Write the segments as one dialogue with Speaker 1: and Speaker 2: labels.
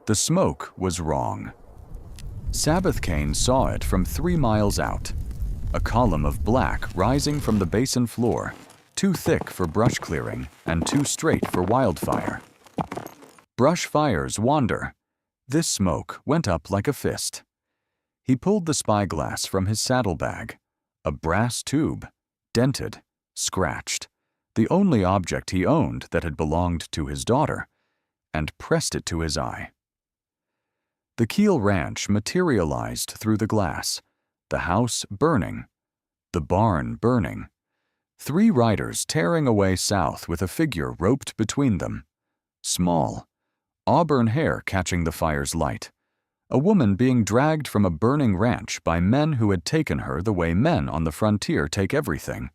Speaker 1: The smoke was wrong. Sabbath Kane saw it from 3 miles out. A column of black rising from the basin floor, too thick for brush clearing and too straight for wildfire. Brush fires wander. This smoke went up like a fist. He pulled the spyglass from his saddlebag. A brass tube, dented, scratched, the only object he owned that had belonged to his daughter, and pressed it to his eye. The Keel Ranch materialized through the glass, the house burning, the barn burning, 3 riders tearing away south with a figure roped between them. Small, auburn hair catching the fire's light, a woman being dragged from a burning ranch by men who had taken her the way men on the frontier take everything,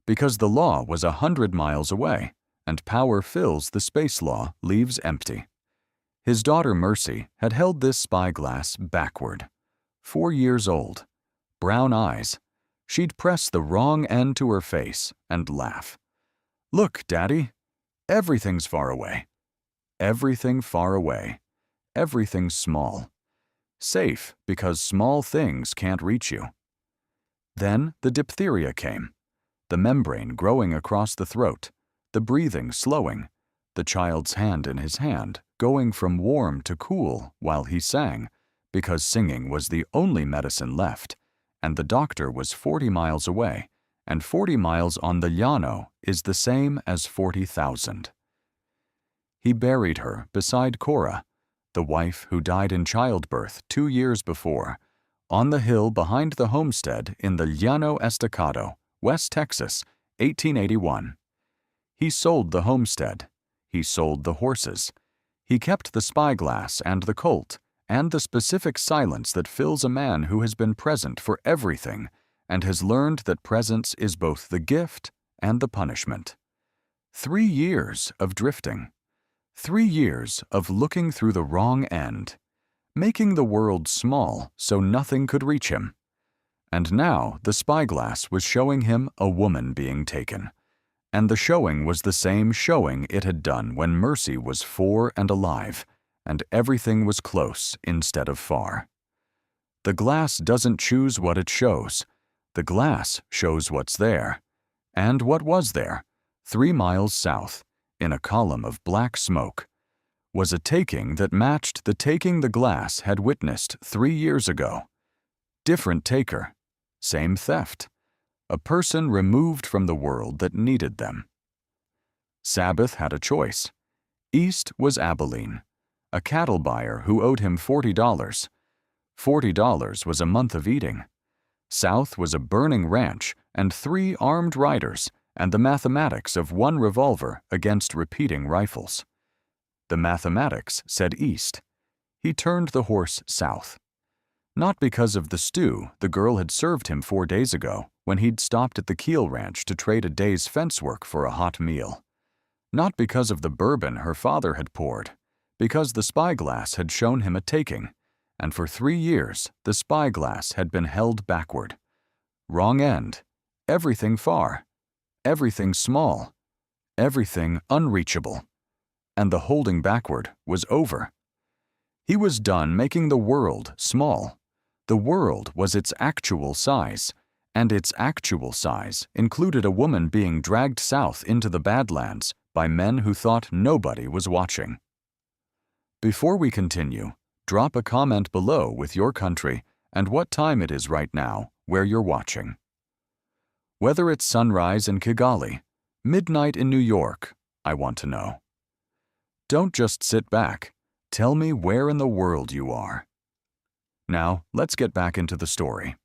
Speaker 1: because the law was 100 miles away, and power fills the space law leaves empty. His daughter Mercy had held this spyglass backward. 4 years old, brown eyes. She'd press the wrong end to her face and laugh. "Look, Daddy, everything's far away. Everything far away. Everything small. Safe because small things can't reach you." Then the diphtheria came, the membrane growing across the throat, the breathing slowing, the child's hand in his hand going from warm to cool while he sang, because singing was the only medicine left, and the doctor was 40 miles away, and 40 miles on the llano is the same as 40,000. He buried her beside Cora, the wife who died in childbirth 2 years before, on the hill behind the homestead in the Llano Estacado, West Texas, 1881. He sold the homestead. He sold the horses. He kept the spyglass and the colt, and the specific silence that fills a man who has been present for everything and has learned that presence is both the gift and the punishment. 3 years of drifting. 3 years of looking through the wrong end, making the world small so nothing could reach him. And now the spyglass was showing him a woman being taken. And the showing was the same showing it had done when Mercy was 4 and alive, and everything was close instead of far. The glass doesn't choose what it shows. The glass shows what's there. And what was there, 3 miles south, in a column of black smoke, was a taking that matched the taking the glass had witnessed 3 years ago. Different taker, same theft. A person removed from the world that needed them. Sabbath had a choice. East was Abilene, a cattle buyer who owed him $40. $40 was a month of eating. South was a burning ranch and 3 armed riders and the mathematics of 1 revolver against repeating rifles. The mathematics said east. He turned the horse south. Not because of the stew the girl had served him 4 days ago when he'd stopped at the Keel Ranch to trade a day's fence work for a hot meal. Not because of the bourbon her father had poured, because the spyglass had shown him a taking, and for 3 years the spyglass had been held backward. Wrong end, everything far, everything small, everything unreachable. And the holding backward was over. He was done making the world small. The world was its actual size, and its actual size included a woman being dragged south into the Badlands by men who thought nobody was watching. Before we continue, drop a comment below with your country and what time it is right now where you're watching. Whether it's sunrise in Kigali, midnight in New York, I want to know. Don't just sit back. Tell me where in the world you are. Now, let's get back into the story.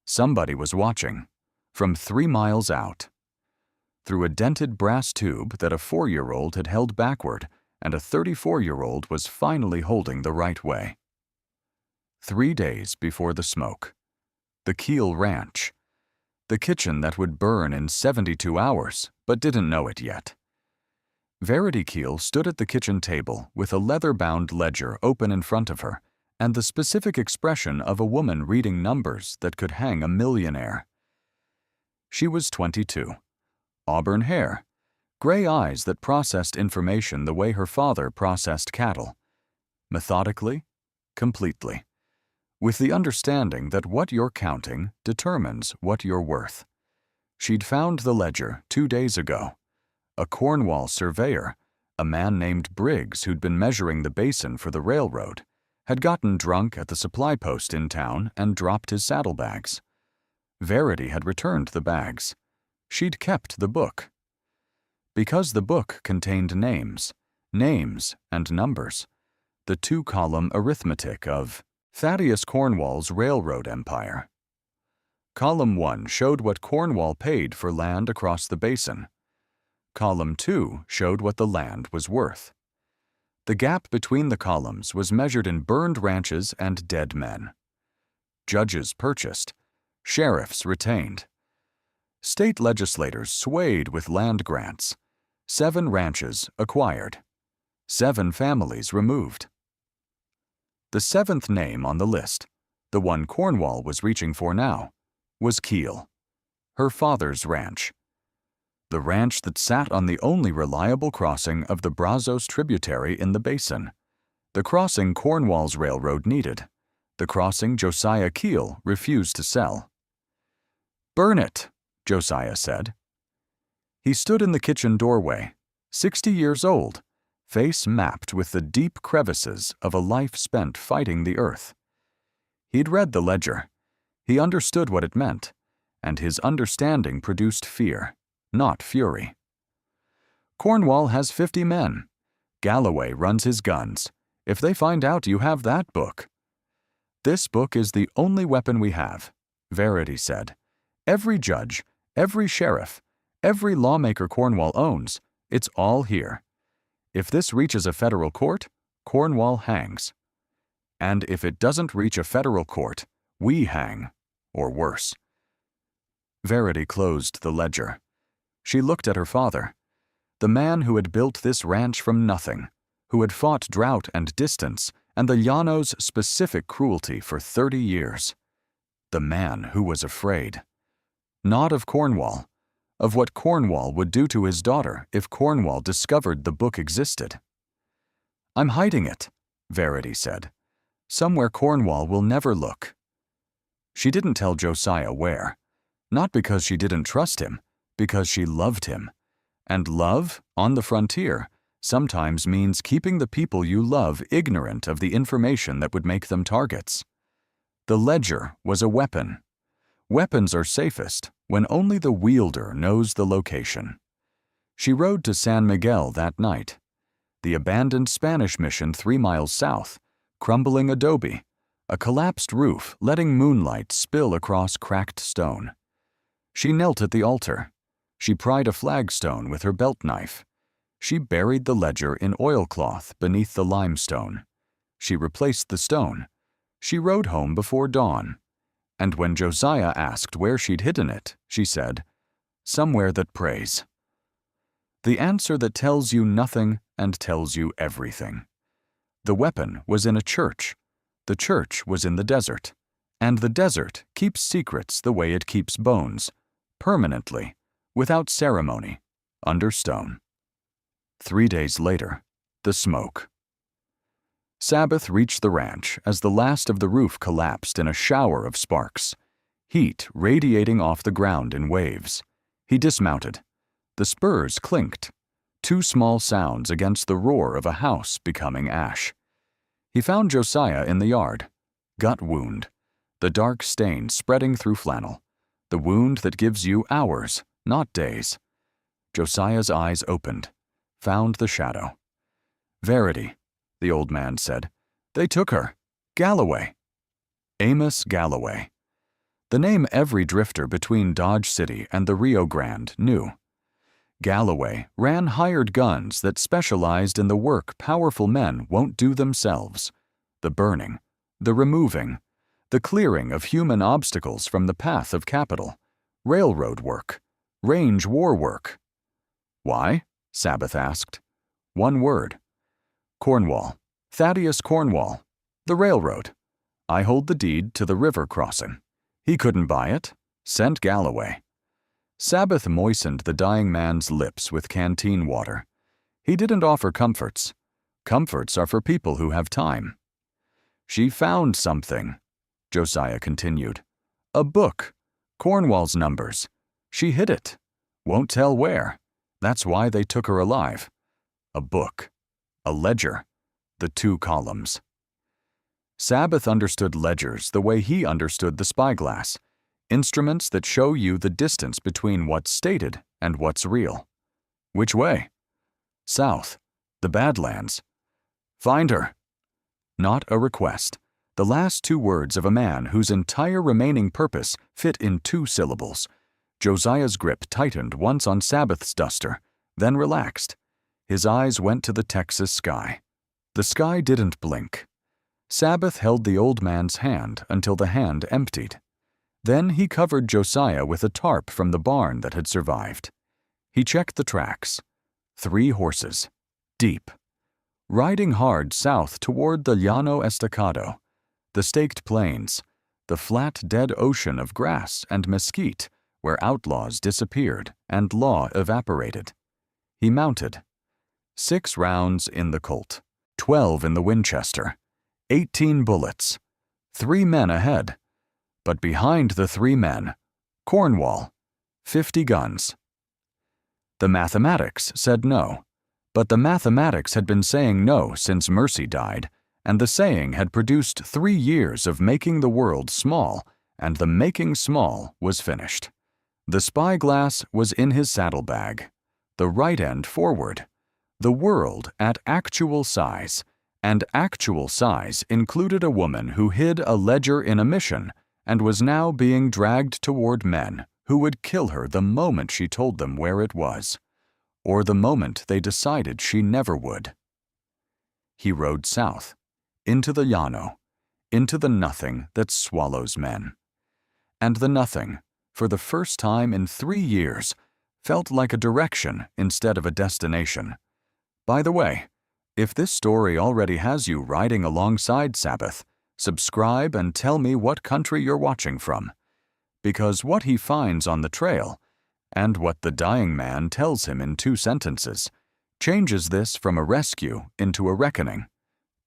Speaker 1: Somebody was watching, from 3 miles out. Through a dented brass tube that a 4-year-old had held backward and a 34-year-old was finally holding the right way. 3 days before the smoke. The Keel Ranch. The kitchen that would burn in 72 hours, but didn't know it yet. Verity Keel stood at the kitchen table with a leather-bound ledger open in front of her and the specific expression of a woman reading numbers that could hang a millionaire. She was 22. Auburn hair, gray eyes that processed information the way her father processed cattle. methodically, completely, with the understanding that what you're counting determines what you're worth. She'd found the ledger 2 days ago. A Cornwall surveyor, a man named Briggs who'd been measuring the basin for the railroad, had gotten drunk at the supply post in town and dropped his saddlebags. Verity had returned the bags. She'd kept the book. Because the book contained names and numbers, the 2-column arithmetic of Thaddeus Cornwall's railroad empire. Column 1 showed what Cornwall paid for land across the basin. Column 2 showed what the land was worth. The gap between the columns was measured in burned ranches and dead men. Judges purchased, sheriffs retained. State legislators swayed with land grants. 7 ranches acquired. 7 families removed. The 7th name on the list, the one Cornwall was reaching for now, was Keel, her father's ranch. The ranch that sat on the only reliable crossing of the Brazos tributary in the basin, the crossing Cornwall's railroad needed, the crossing Josiah Keel refused to sell. "Burn it," Josiah said. He stood in the kitchen doorway, 60 years old, face mapped with the deep crevices of a life spent fighting the earth. He'd read the ledger. He understood what it meant, and his understanding produced fear, not fury. "Cornwall has 50 men. Galloway runs his guns. If they find out you have that book—" "This book is the only weapon we have," Verity said. "Every judge, every sheriff, every lawmaker Cornwall owns, it's all here. If this reaches a federal court, Cornwall hangs. And if it doesn't reach a federal court, we hang, or worse." Verity closed the ledger. She looked at her father, the man who had built this ranch from nothing, who had fought drought and distance and the Llanos' specific cruelty for 30 years. The man who was afraid. Not of Cornwall, of what Cornwall would do to his daughter if Cornwall discovered the book existed. "I'm hiding it," Verity said. "Somewhere Cornwall will never look." She didn't tell Josiah where, not because she didn't trust him, because she loved him. And love, on the frontier, sometimes means keeping the people you love ignorant of the information that would make them targets. The ledger was a weapon. Weapons are safest when only the wielder knows the location. She rode to San Miguel that night. The abandoned Spanish mission 3 miles south, crumbling adobe, a collapsed roof letting moonlight spill across cracked stone. She knelt at the altar. She pried a flagstone with her belt knife. She buried the ledger in oilcloth beneath the limestone. She replaced the stone. She rode home before dawn. And when Josiah asked where she'd hidden it, she said, "Somewhere that prays." The answer that tells you nothing and tells you everything. The weapon was in a church. The church was in the desert. And the desert keeps secrets the way it keeps bones, permanently, without ceremony, under stone. 3 days later, the smoke. Sabbath reached the ranch as the last of the roof collapsed in a shower of sparks, heat radiating off the ground in waves. He dismounted. The spurs clinked, 2 small sounds against the roar of a house becoming ash. He found Josiah in the yard, gut wound, the dark stain spreading through flannel, the wound that gives you hours, not days. Josiah's eyes opened, found the shadow. "Verity," the old man said. "They took her. Galloway." Amos Galloway. The name every drifter between Dodge City and the Rio Grande knew. Galloway ran hired guns that specialized in the work powerful men won't do themselves: the burning, the removing, the clearing of human obstacles from the path of capital, railroad work, range war work. "Why?" Sabbath asked. One word. "Cornwall. Thaddeus Cornwall. The railroad. I hold the deed to the river crossing. He couldn't buy it. Sent Galloway." Sabbath moistened the dying man's lips with canteen water. He didn't offer comforts. Comforts are for people who have time. She found something, Josiah continued. A book. Cornwall's numbers. She hid it. Won't tell where. That's why they took her alive. A book. A ledger. The 2 columns. Sabbath understood ledgers the way he understood the spyglass. Instruments that show you the distance between what's stated and what's real. Which way? South. The Badlands. Find her. Not a request. The last 2 words of a man whose entire remaining purpose fit in 2 syllables. Josiah's grip tightened once on Sabbath's duster, then relaxed. His eyes went to the Texas sky. The sky didn't blink. Sabbath held the old man's hand until the hand emptied. Then he covered Josiah with a tarp from the barn that had survived. He checked the tracks. 3 horses. Deep. Riding hard south toward the Llano Estacado, the staked plains, the flat dead ocean of grass and mesquite where outlaws disappeared and law evaporated. He mounted. 6 rounds in the Colt, 12 in the Winchester, 18 bullets, 3 men ahead. But behind the 3 men, Cornwall, 50 guns. The mathematics said no, but the mathematics had been saying no since Mercy died, and the saying had produced 3 years of making the world small, and the making small was finished. The spyglass was in his saddlebag, the right end forward, the world at actual size, and actual size included a woman who hid a ledger in a mission and was now being dragged toward men who would kill her the moment she told them where it was, or the moment they decided she never would. He rode south, into the Llano, into the nothing that swallows men. And the nothing, for the first time in 3 years, felt like a direction instead of a destination. By the way, if this story already has you riding alongside Sabbath, subscribe and tell me what country you're watching from, because what he finds on the trail, and what the dying man tells him in 2 sentences, changes this from a rescue into a reckoning.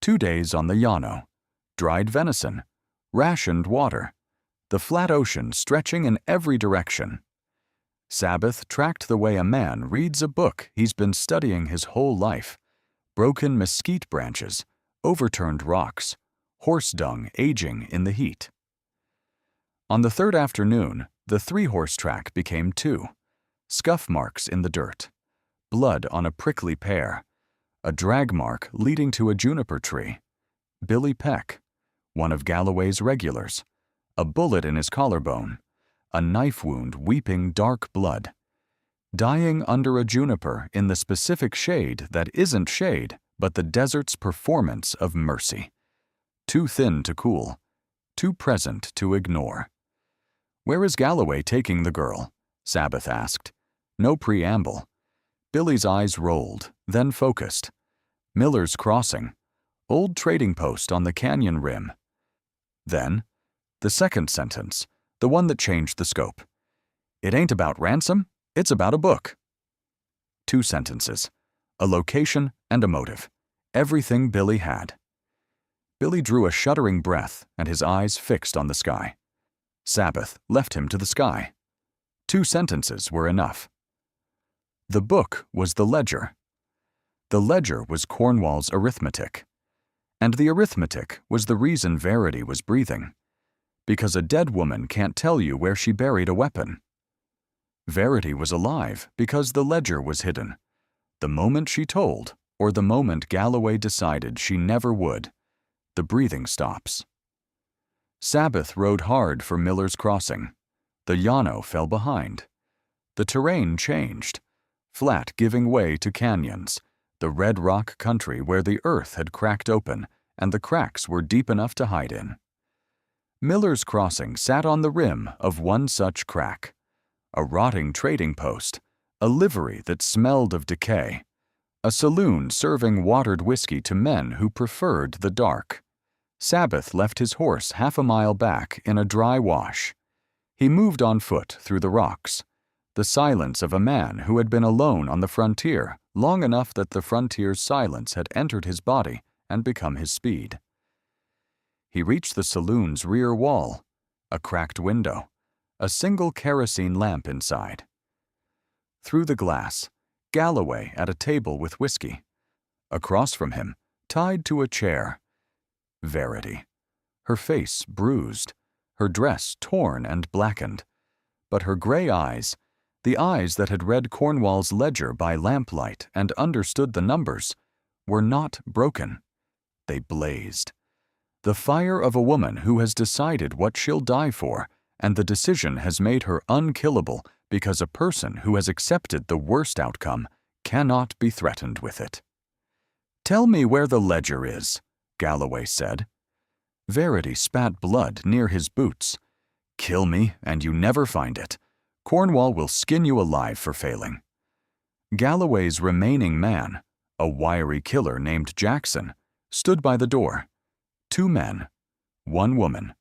Speaker 1: 2 days on the Llano, dried venison, rationed water, the flat ocean stretching in every direction. Sabbath tracked the way a man reads a book he's been studying his whole life. Broken mesquite branches, overturned rocks, horse dung aging in the heat. On the 3rd afternoon, the 3-horse track became 2. Scuff marks in the dirt, blood on a prickly pear, a drag mark leading to a juniper tree, Billy Peck, one of Galloway's regulars, a bullet in his collarbone, a knife wound weeping dark blood, dying under a juniper in the specific shade that isn't shade but the desert's performance of mercy. Too thin to cool, too present to ignore. "Where is Galloway taking the girl?" Sabbath asked. No preamble. Billy's eyes rolled, then focused. Miller's Crossing, old trading post on the canyon rim. Then, the second sentence, the one that changed the scope. "It ain't about ransom, it's about a book." 2 sentences, a location and a motive, everything Billy had. Billy drew a shuddering breath and his eyes fixed on the sky. Sabbath left him to the sky. 2 sentences were enough. The book was the ledger. The ledger was Cornwall's arithmetic. And the arithmetic was the reason Verity was breathing. Because a dead woman can't tell you where she buried a weapon. Verity was alive because the ledger was hidden. The moment she told, or the moment Galloway decided she never would, the breathing stops. Sabbath rode hard for Miller's Crossing. The Llano fell behind. The terrain changed, flat giving way to canyons, the red rock country where the earth had cracked open and the cracks were deep enough to hide in. Miller's Crossing sat on the rim of one such crack. A rotting trading post, a livery that smelled of decay, a saloon serving watered whiskey to men who preferred the dark. Sabbath left his horse half a mile back in a dry wash. He moved on foot through the rocks, the silence of a man who had been alone on the frontier long enough that the frontier's silence had entered his body and become his speed. He reached the saloon's rear wall, a cracked window, a single kerosene lamp inside. Through the glass, Galloway at a table with whiskey. Across from him, tied to a chair, Verity, her face bruised, her dress torn and blackened, but her gray eyes, the eyes that had read Cornwall's ledger by lamplight and understood the numbers, were not broken. They blazed. The fire of a woman who has decided what she'll die for, and the decision has made her unkillable because a person who has accepted the worst outcome cannot be threatened with it. "Tell me where the ledger is," Galloway said. Verity spat blood near his boots. "Kill me, and you never find it. Cornwall will skin you alive for failing." Galloway's remaining man, a wiry killer named Jackson, stood by the door. 2 men, 1 woman,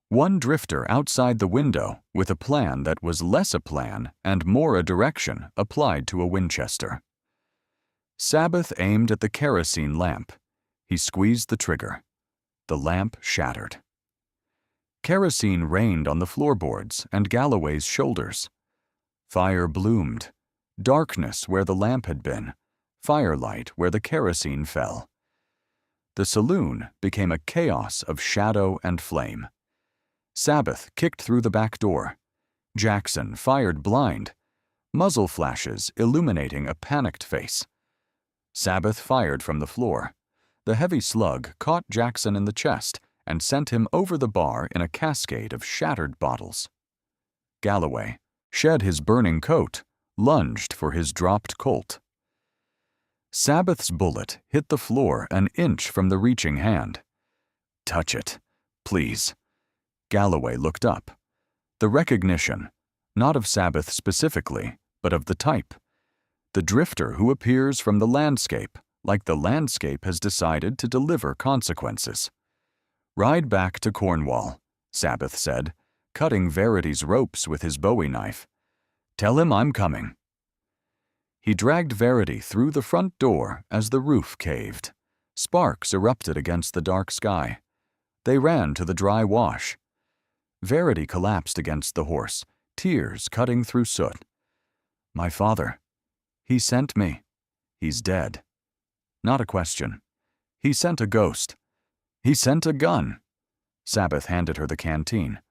Speaker 1: 1 drifter outside the window with a plan that was less a plan and more a direction applied to a Winchester. Sabbath aimed at the kerosene lamp. He squeezed the trigger. The lamp shattered. Kerosene rained on the floorboards and Galloway's shoulders. Fire bloomed. Darkness where the lamp had been. Firelight where the kerosene fell. The saloon became a chaos of shadow and flame. Sabbath kicked through the back door. Jackson fired blind, muzzle flashes illuminating a panicked face. Sabbath fired from the floor. The heavy slug caught Jackson in the chest and sent him over the bar in a cascade of shattered bottles. Galloway shed his burning coat, lunged for his dropped Colt. Sabbath's bullet hit the floor an inch from the reaching hand. "Touch it, please." Galloway looked up. The recognition, not of Sabbath specifically, but of the type. The drifter who appears from the landscape, like the landscape has decided to deliver consequences. "Ride back to Cornwall," Sabbath said, cutting Verity's ropes with his bowie knife. "Tell him I'm coming." He dragged Verity through the front door as the roof caved. Sparks erupted against the dark sky. They ran to the dry wash. Verity collapsed against the horse, tears cutting through soot. "My father. He sent me. He's dead." Not a question. "He sent a ghost. He sent a gun." Sabbath handed her the canteen.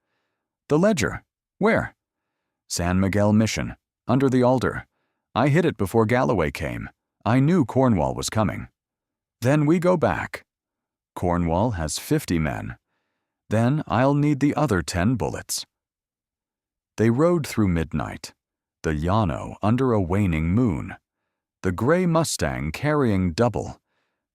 Speaker 1: "The ledger. Where?" "San Miguel Mission, under the altar. I hid it before Galloway came. I knew Cornwall was coming." "Then we go back." "Cornwall has 50 men. Then I'll need the other 10 bullets." They rode through midnight, the Llano under a waning moon, the gray Mustang carrying double,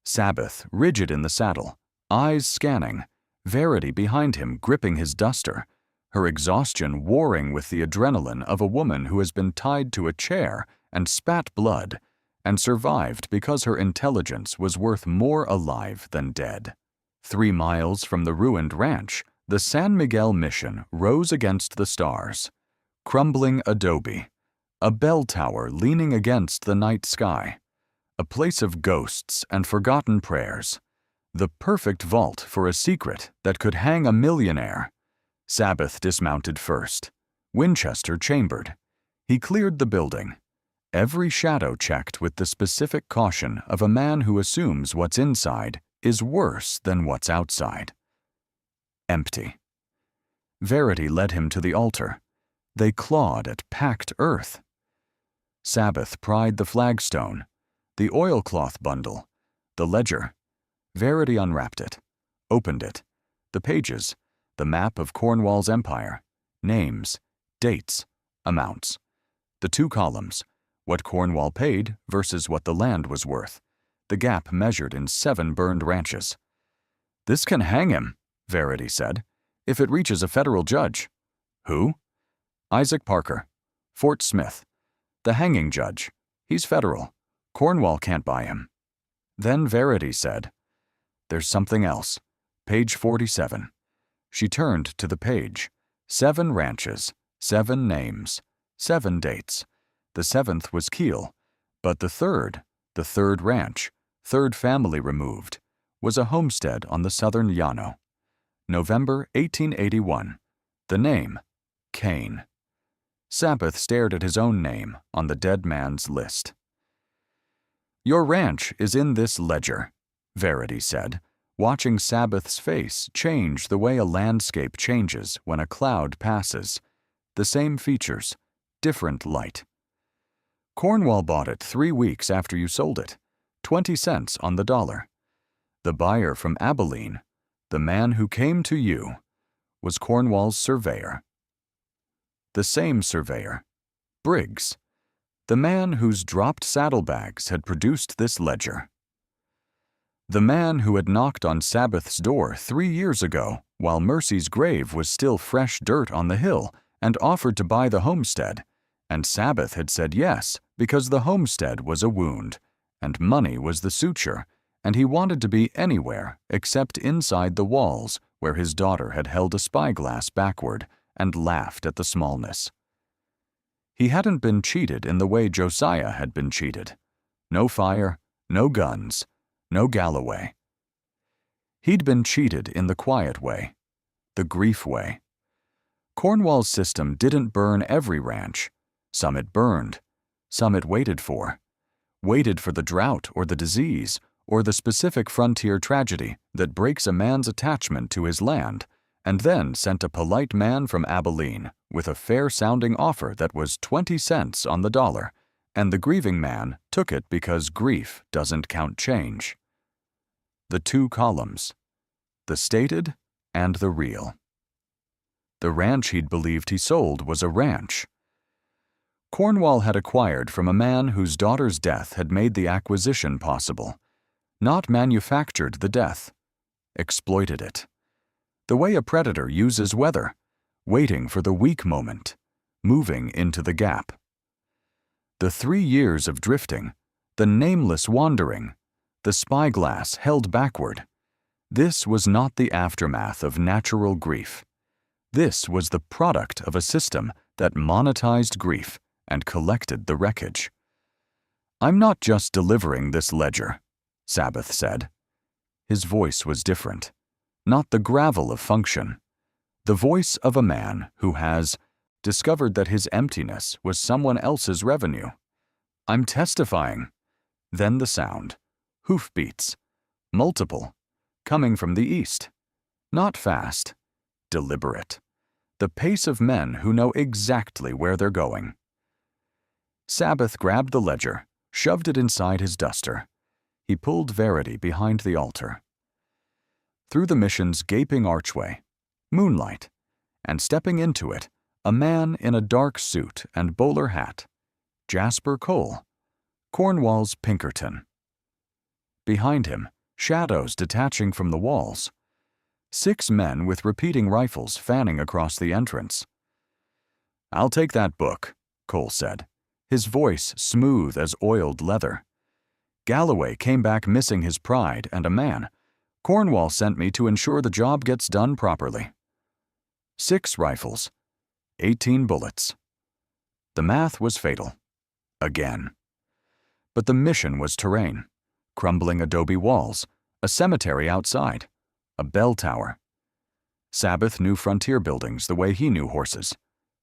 Speaker 1: Sabbath rigid in the saddle, eyes scanning, Verity behind him gripping his duster, her exhaustion warring with the adrenaline of a woman who has been tied to a chair and spat blood, and survived because her intelligence was worth more alive than dead. 3 miles from the ruined ranch, the San Miguel Mission rose against the stars. Crumbling adobe, a bell tower leaning against the night sky, a place of ghosts and forgotten prayers, the perfect vault for a secret that could hang a millionaire. Sabbath dismounted first. Winchester chambered. He cleared the building. Every shadow checked with the specific caution of a man who assumes what's inside is worse than what's outside. Empty. Verity led him to the altar. They clawed at packed earth. Sabbath pried the flagstone, the oilcloth bundle, the ledger. Verity unwrapped it, opened it. The pages, the map of Cornwall's empire, names, dates, amounts. The 2 columns, what Cornwall paid versus what the land was worth, the gap measured in 7 burned ranches. "This can hang him," Verity said, "if it reaches a federal judge." "Who?" "Isaac Parker, Fort Smith. The hanging judge. He's federal. Cornwall can't buy him." Then Verity said, "There's something else. Page 47. She turned to the page. 7 ranches, 7 names, 7 dates. The 7th was Kiel, but the 3rd, The third ranch, third family removed, was a homestead on the southern Llano. November 1881. The name, Kane. Sabbath stared at his own name on the dead man's list. "Your ranch is in this ledger," Verity said, watching Sabbath's face change the way a landscape changes when a cloud passes. The same features, different light. "Cornwall bought it 3 weeks after you sold it, 20 cents on the dollar. The buyer from Abilene, the man who came to you, was Cornwall's surveyor. The same surveyor, Briggs, the man whose dropped saddlebags had produced this ledger. The man who had knocked on Sabbath's door 3 years ago while Mercy's grave was still fresh dirt on the hill and offered to buy the homestead, and Sabbath had said yes because the homestead was a wound, and money was the suture, and he wanted to be anywhere except inside the walls where his daughter had held a spyglass backward and laughed at the smallness. He hadn't been cheated in the way Josiah had been cheated. No fire, no guns, no Galloway. He'd been cheated in the quiet way, the grief way. Cornwall's system didn't burn every ranch. Some it burned, some it waited for the drought or the disease or the specific frontier tragedy that breaks a man's attachment to his land, and then sent a polite man from Abilene with a fair-sounding offer that was 20 cents on the dollar, and the grieving man took it because grief doesn't count change. The 2 columns, the stated and the real. The ranch he'd believed he sold was a ranch. Cornwall had acquired from a man whose daughter's death had made the acquisition possible, not manufactured the death, exploited it. The way a predator uses weather, waiting for the weak moment, moving into the gap. The 3 years of drifting, the nameless wandering, the spyglass held backward. This was not the aftermath of natural grief. This was the product of a system that monetized grief and collected the wreckage. "I'm not just delivering this ledger," Sabbath said. His voice was different, not the gravel of function. The voice of a man who has discovered that his emptiness was someone else's revenue. "I'm testifying." Then the sound, hoofbeats, multiple, coming from the east. Not fast, deliberate. The pace of men who know exactly where they're going. Sabbath grabbed the ledger, shoved it inside his duster. He pulled Verity behind the altar. Through the mission's gaping archway, moonlight, and stepping into it, a man in a dark suit and bowler hat, Jasper Cole, Cornwall's Pinkerton. Behind him, shadows detaching from the walls. 6 men with repeating rifles fanning across the entrance. "I'll take that book," Cole said, his voice smooth as oiled leather. "Galloway came back missing his pride and a man. Cornwall sent me to ensure the job gets done properly." 6 rifles, 18 bullets. The math was fatal. Again. But the mission was terrain, crumbling adobe walls, a cemetery outside, a bell tower. Sabbath knew frontier buildings the way he knew horses.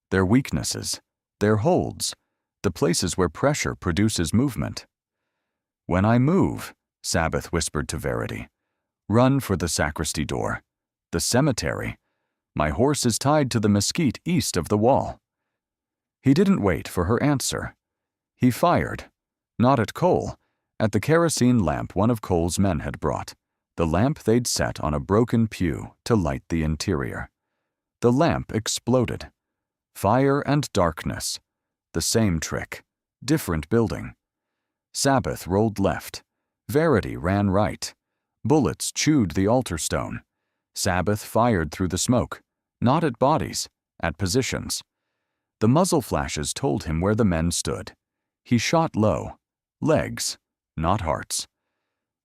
Speaker 1: Their weaknesses, their holds, the places where pressure produces movement. "When I move," Sabbath whispered to Verity, "run for the sacristy door, the cemetery. My horse is tied to the mesquite east of the wall." He didn't wait for her answer. He fired, not at Cole, at the kerosene lamp one of Cole's men had brought, the lamp they'd set on a broken pew to light the interior. The lamp exploded. Fire and darkness. The same trick, different building. Sabbath rolled left. Verity ran right. Bullets chewed the altar stone. Sabbath fired through the smoke, not at bodies, at positions. The muzzle flashes told him where the men stood. He shot low, legs, not hearts.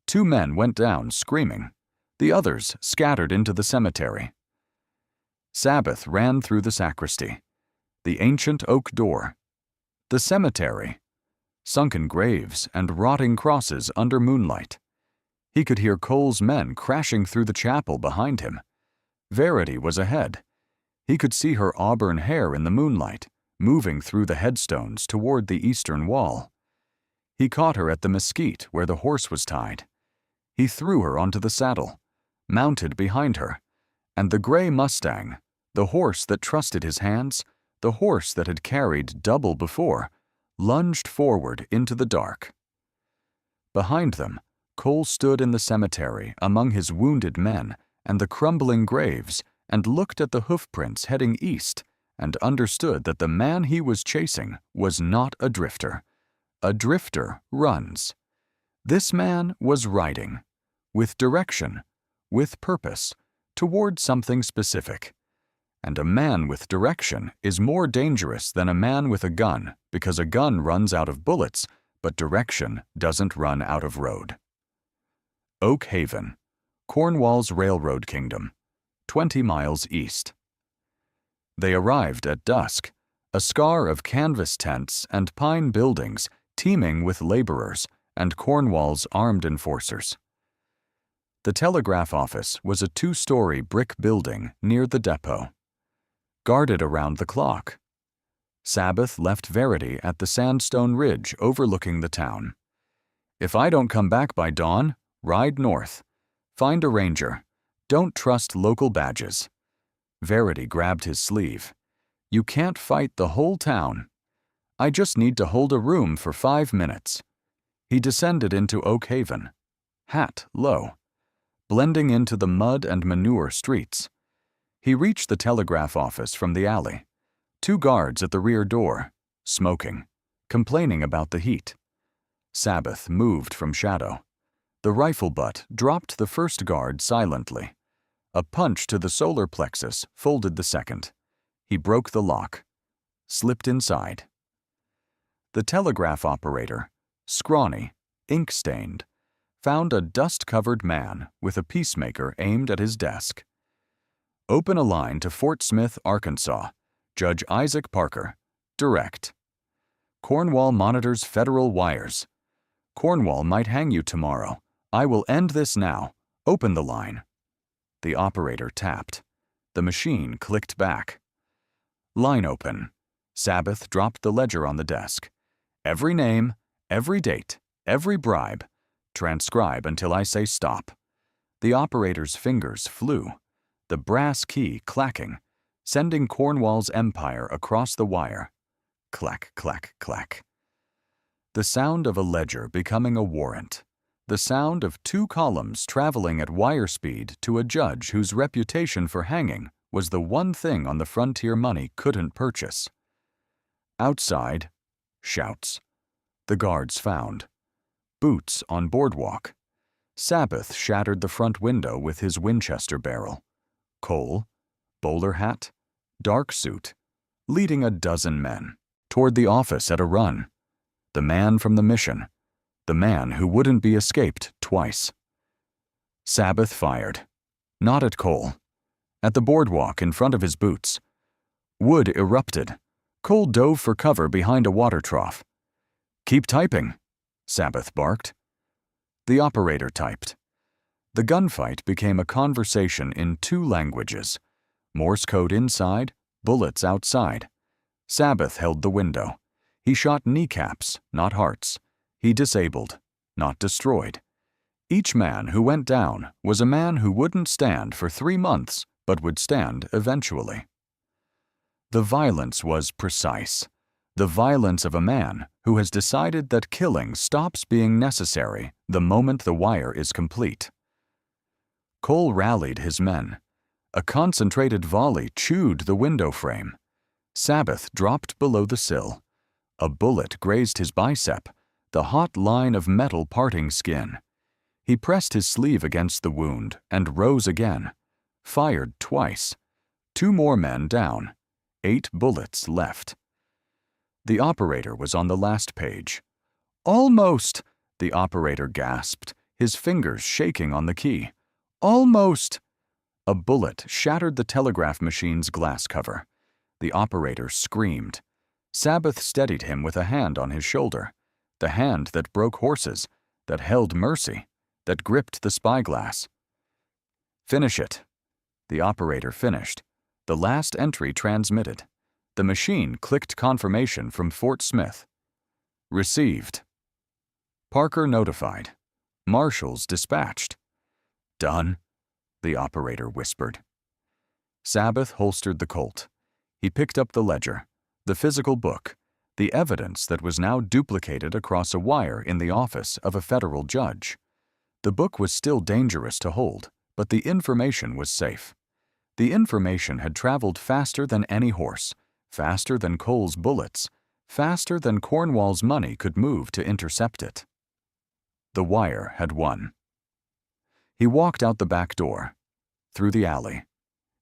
Speaker 1: 2 men went down screaming. The others scattered into the cemetery. Sabbath ran through the sacristy, the ancient oak door, the cemetery, sunken graves and rotting crosses under moonlight. He could hear Cole's men crashing through the chapel behind him. Verity was ahead. He could see her auburn hair in the moonlight, moving through the headstones toward the eastern wall. He caught her at the mesquite where the horse was tied. He threw her onto the saddle, mounted behind her, and the gray Mustang, the horse that trusted his hands, the horse that had carried double before, lunged forward into the dark. Behind them, Cole stood in the cemetery among his wounded men and the crumbling graves and looked at the hoofprints heading east and understood that the man he was chasing was not a drifter. A drifter runs. This man was riding, with direction, with purpose, toward something specific. And a man with direction is more dangerous than a man with a gun because a gun runs out of bullets, but direction doesn't run out of road. Oak Haven, Cornwall's railroad kingdom, 20 miles east. They arrived at dusk, a scar of canvas tents and pine buildings teeming with laborers and Cornwall's armed enforcers. The telegraph office was a 2-story brick building near the depot, guarded around the clock. Sabbath left Verity at the sandstone ridge overlooking the town. "If I don't come back by dawn, ride north. Find a ranger. Don't trust local badges." Verity grabbed his sleeve. "You can't fight the whole town. I just need to hold a room for 5 minutes." He descended into Oak Haven, hat low, blending into the mud and manure streets. He reached the telegraph office from the alley. 2 guards at the rear door, smoking, complaining about the heat. Sabbath moved from shadow. The rifle butt dropped the first guard silently. A punch to the solar plexus folded the second. He broke the lock, slipped inside. The telegraph operator, scrawny, ink-stained, found a dust-covered man with a peacemaker aimed at his desk. "Open a line to Fort Smith, Arkansas. Judge Isaac Parker. Direct. Cornwall monitors federal wires. Cornwall might hang you tomorrow. I will end this now. Open the line." The operator tapped. The machine clicked back. "Line open." Sabbath dropped the ledger on the desk. "Every name, every date, every bribe. Transcribe until I say stop." The operator's fingers flew, the brass key clacking, sending Cornwall's empire across the wire. Clack, clack, clack. The sound of a ledger becoming a warrant. The sound of 2 columns traveling at wire speed to a judge whose reputation for hanging was the one thing on the frontier money couldn't purchase. Outside, shouts. The guards found. Boots on boardwalk. Sabbath shattered the front window with his Winchester barrel. Cole, bowler hat, dark suit, leading a dozen men toward the office at a run. The man from the mission. The man who wouldn't be escaped twice. Sabbath fired. Not at Cole. At the boardwalk in front of his boots. Wood erupted. Cole dove for cover behind a water trough. "Keep typing," Sabbath barked. The operator typed. The gunfight became a conversation in 2 languages. Morse code inside, bullets outside. Sabbath held the window. He shot kneecaps, not hearts. He disabled, not destroyed. Each man who went down was a man who wouldn't stand for 3 months, but would stand eventually. The violence was precise. The violence of a man who has decided that killing stops being necessary the moment the wire is complete. Cole rallied his men. A concentrated volley chewed the window frame. Sabbath dropped below the sill. A bullet grazed his bicep, the hot line of metal parting skin. He pressed his sleeve against the wound and rose again. Fired twice. 2 more men down. 8 bullets left. The operator was on the last page. "Almost," the operator gasped, his fingers shaking on the key. "Almost." A bullet shattered the telegraph machine's glass cover. The operator screamed. Sabbath steadied him with a hand on his shoulder. the hand that broke horses, that held mercy, that gripped the spyglass. Finish it. The operator finished. The last entry transmitted. The machine clicked confirmation from Fort Smith. Received. Parker notified. Marshals dispatched. Done, the operator whispered. Sabbath holstered the Colt. He picked up the ledger, the physical book, the evidence that was now duplicated across a wire in the office of a federal judge. The book was still dangerous to hold, but the information was safe. The information had traveled faster than any horse, faster than Cole's bullets, faster than Cornwall's money could move to intercept it. The wire had won. He walked out the back door, through the alley,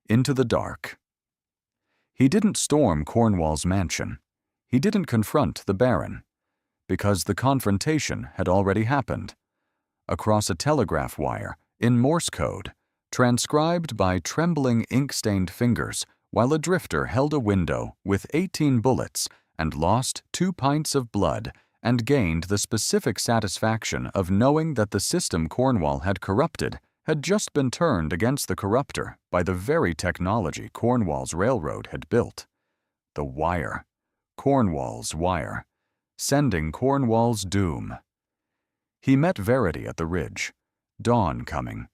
Speaker 1: into the dark. He didn't storm Cornwall's mansion. He didn't confront the Baron, because the confrontation had already happened. Across a telegraph wire, in Morse code, transcribed by trembling ink-stained fingers while a drifter held a window with 18 bullets and lost 2 pints of blood and gained the specific satisfaction of knowing that the system Cornwall had corrupted had just been turned against the corrupter by the very technology Cornwall's railroad had built. The wire. Cornwall's wire. Sending Cornwall's doom. He met Verity at the ridge. Dawn coming.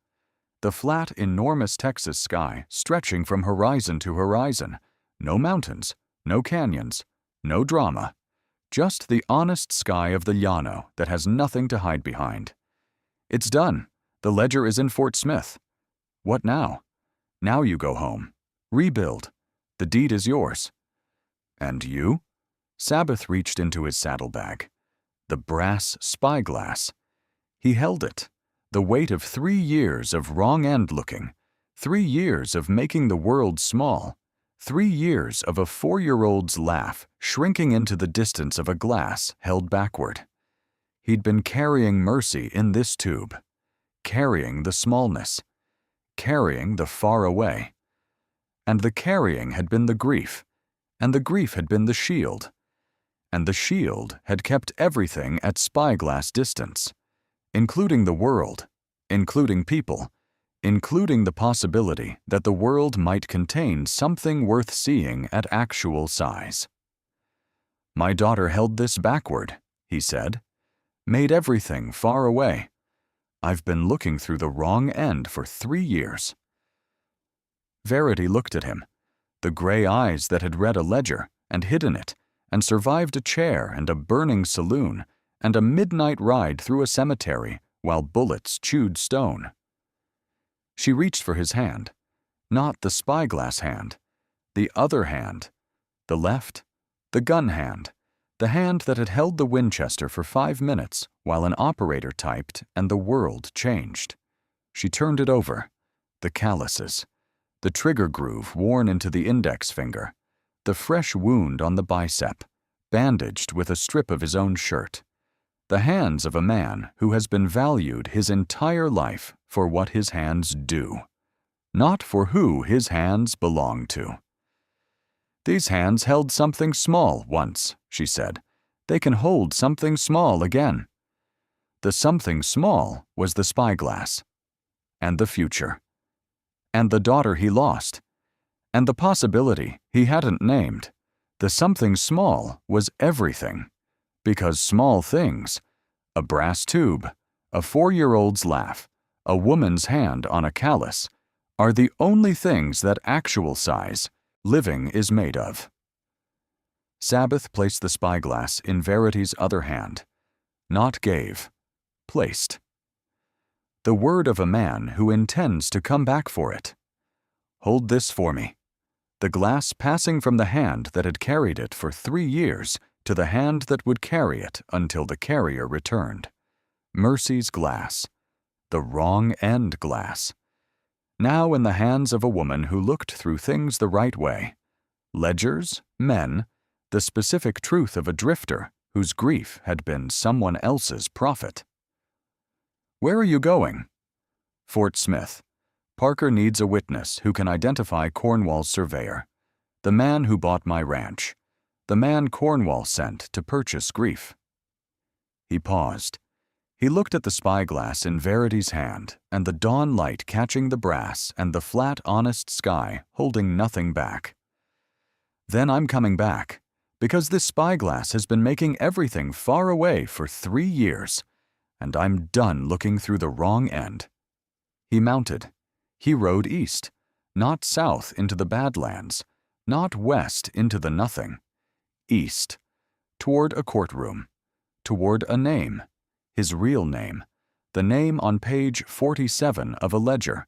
Speaker 1: The flat, enormous Texas sky stretching from horizon to horizon. No mountains, no canyons, no drama. Just the honest sky of the Llano that has nothing to hide behind. It's done. The ledger is in Fort Smith. What now? Now you go home. Rebuild. The deed is yours. And you? Sabbath reached into his saddlebag. The brass spyglass. He held it. The weight of 3 years of wrong-end looking. 3 years of making the world small. 3 years of a 4-year-old's laugh shrinking into the distance of a glass held backward. He'd been carrying mercy in this tube. Carrying the smallness. Carrying the far away. And the carrying had been the grief. And the grief had been the shield. And the shield had kept everything at spyglass distance, including the world, including people, including the possibility that the world might contain something worth seeing at actual size. My daughter held this backward, he said, made everything far away. I've been looking through the wrong end for 3 years. Verity looked at him, the gray eyes that had read a ledger and hidden it, and survived a chair and a burning saloon, and a midnight ride through a cemetery while bullets chewed stone. She reached for his hand, not the spyglass hand, the other hand, the left, the gun hand, the hand that had held the Winchester for 5 minutes while an operator typed and the world changed. She turned it over, the calluses, the trigger groove worn into the index finger, the fresh wound on the bicep, bandaged with a strip of his own shirt. The hands of a man who has been valued his entire life for what his hands do, not for who his hands belong to. These hands held something small once, she said. They can hold something small again. The something small was the spyglass, and the future, and the daughter he lost, and the possibility he hadn't named. The something small was everything. Because small things, a brass tube, a 4-year-old's laugh, a woman's hand on a callus, are the only things that actual size, living is made of. Sabbath placed the spyglass in Verity's other hand. Not gave, placed. The word of a man who intends to come back for it. Hold this for me. The glass passing from the hand that had carried it for 3 years to the hand that would carry it until the carrier returned. Mercy's glass. The wrong end glass. Now in the hands of a woman who looked through things the right way. Ledgers, men, the specific truth of a drifter whose grief had been someone else's profit. Where are you going? Fort Smith. Parker needs a witness who can identify Cornwall's surveyor, the man who bought my ranch, the man Cornwall sent to purchase grief. He paused. He looked at the spyglass in Verity's hand and the dawn light catching the brass and the flat, honest sky holding nothing back. Then I'm coming back, because this spyglass has been making everything far away for 3 years, and I'm done looking through the wrong end. He mounted. He rode east, not south into the Badlands, not west into the nothing. East, toward a courtroom, toward a name, his real name, the name on page 47 of a ledger,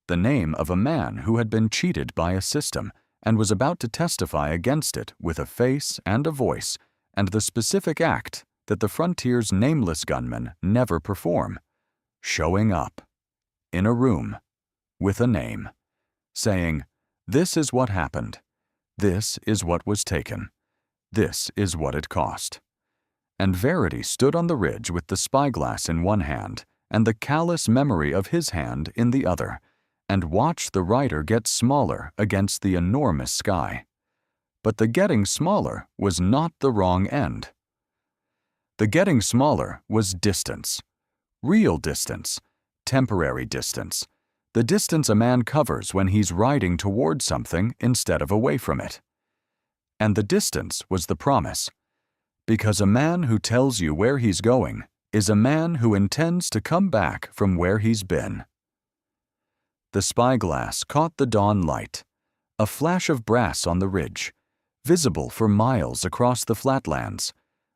Speaker 1: the name of a man who had been cheated by a system and was about to testify against it with a face and a voice and the specific act that the frontier's nameless gunmen never perform, showing up, in a room, with a name, saying, "This is what happened. This is what was taken. This is what it cost." And Verity stood on the ridge with the spyglass in one hand and the callous memory of his hand in the other, and watched the rider get smaller against the enormous sky. But the getting smaller was not the wrong end. The getting smaller was distance. Real distance. Temporary distance. The distance a man covers when he's riding toward something instead of away from it. And the distance was the promise. Because a man who tells you where he's going is a man who intends to come back from where he's been. The spyglass caught the dawn light, a flash of brass on the ridge, visible for miles across the flatlands,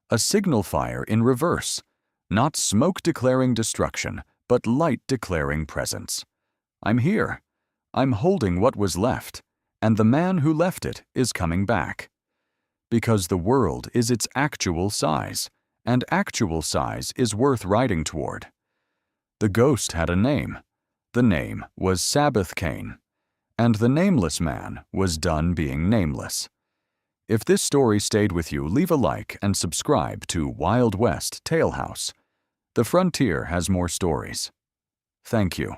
Speaker 1: a signal fire in reverse, not smoke declaring destruction, but light declaring presence. I'm here. I'm holding what was left, and the man who left it is coming back. Because the world is its actual size, and actual size is worth riding toward. The ghost had a name. The name was Sabbath Cain, and the nameless man was done being nameless. If this story stayed with you, leave a like and subscribe to Wild West Talehouse. The frontier has more stories. Thank you.